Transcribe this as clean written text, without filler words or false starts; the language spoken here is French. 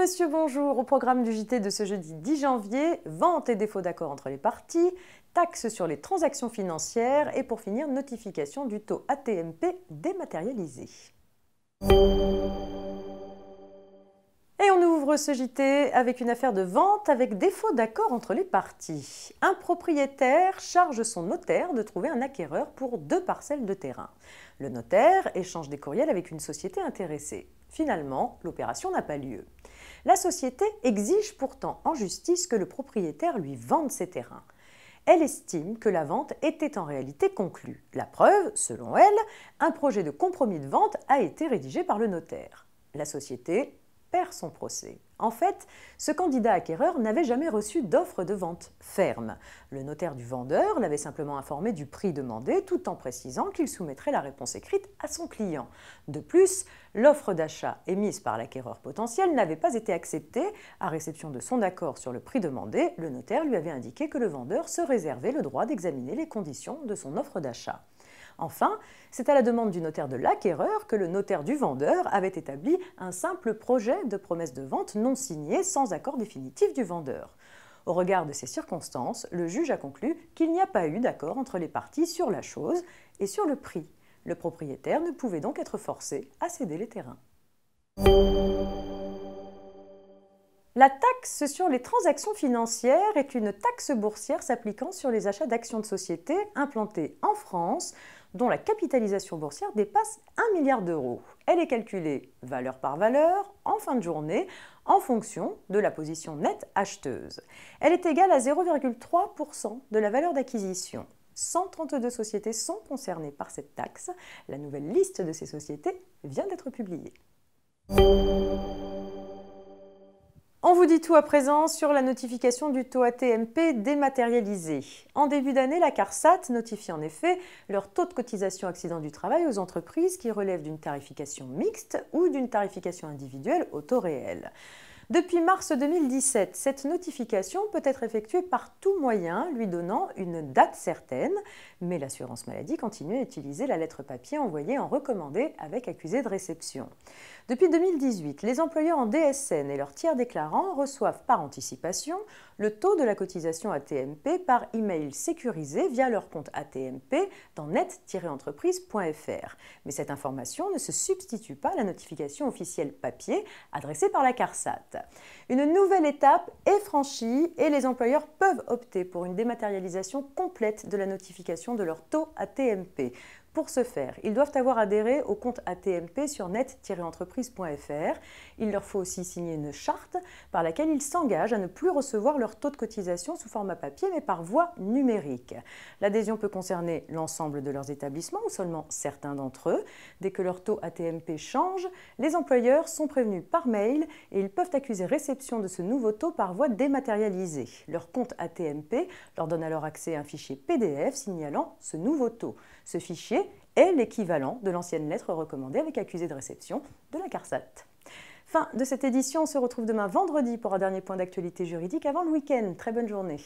monsieur, bonjour. Au programme du JT de ce jeudi 10 janvier, vente et défaut d'accord entre les parties, taxes sur les transactions financières et pour finir, notification du taux AT-MP dématérialisé. Et on ouvre ce JT avec une affaire de vente avec défaut d'accord entre les parties. Un propriétaire charge son notaire de trouver un acquéreur pour 2 parcelles de terrain. Le notaire échange des courriels avec une société intéressée. Finalement, l'opération n'a pas lieu. La société exige pourtant en justice que le propriétaire lui vende ses terrains. Elle estime que la vente était en réalité conclue. La preuve, selon elle, un projet de compromis de vente a été rédigé par le notaire. La société perd son procès. En fait, ce candidat acquéreur n'avait jamais reçu d'offre de vente ferme. Le notaire du vendeur l'avait simplement informé du prix demandé tout en précisant qu'il soumettrait la réponse écrite à son client. De plus, l'offre d'achat émise par l'acquéreur potentiel n'avait pas été acceptée. À réception de son accord sur le prix demandé, le notaire lui avait indiqué que le vendeur se réservait le droit d'examiner les conditions de son offre d'achat. Enfin, c'est à la demande du notaire de l'acquéreur que le notaire du vendeur avait établi un simple projet de promesse de vente non signé sans accord définitif du vendeur. Au regard de ces circonstances, le juge a conclu qu'il n'y a pas eu d'accord entre les parties sur la chose et sur le prix. Le propriétaire ne pouvait donc être forcé à céder les terrains. La taxe sur les transactions financières est une taxe boursière s'appliquant sur les achats d'actions de sociétés implantées en France dont la capitalisation boursière dépasse 1 milliard d'euros. Elle est calculée valeur par valeur, en fin de journée, en fonction de la position nette acheteuse. Elle est égale à 0,3% de la valeur d'acquisition. 132 sociétés sont concernées par cette taxe. La nouvelle liste de ces sociétés vient d'être publiée. On vous dit tout à présent sur la notification du taux AT-MP dématérialisé. En début d'année, la CARSAT notifie en effet leur taux de cotisation accident du travail aux entreprises qui relèvent d'une tarification mixte ou d'une tarification individuelle au taux réel. Depuis mars 2017, cette notification peut être effectuée par tout moyen lui donnant une date certaine, mais l'assurance maladie continue à utiliser la lettre papier envoyée en recommandé avec accusé de réception. Depuis 2018, les employeurs en DSN et leurs tiers déclarants reçoivent par anticipation le taux de la cotisation AT-MP par email sécurisé via leur compte AT-MP dans net-entreprise.fr. Mais cette information ne se substitue pas à la notification officielle papier adressée par la CARSAT. Une nouvelle étape est franchie et les employeurs peuvent opter pour une dématérialisation complète de la notification de leur taux AT-MP. Pour ce faire, ils doivent avoir adhéré au compte AT-MP sur net-entreprise.fr. Il leur faut aussi signer une charte par laquelle ils s'engagent à ne plus recevoir leur taux de cotisation sous format papier mais par voie numérique. L'adhésion peut concerner l'ensemble de leurs établissements ou seulement certains d'entre eux. Dès que leur taux AT-MP change, les employeurs sont prévenus par mail et ils peuvent accuser réception de ce nouveau taux par voie dématérialisée. Leur compte AT-MP leur donne alors accès à un fichier PDF signalant ce nouveau taux. Ce fichier est l'équivalent de l'ancienne lettre recommandée avec accusé de réception de la CARSAT. Fin de cette édition, on se retrouve demain vendredi pour un dernier point d'actualité juridique avant le week-end. Très bonne journée.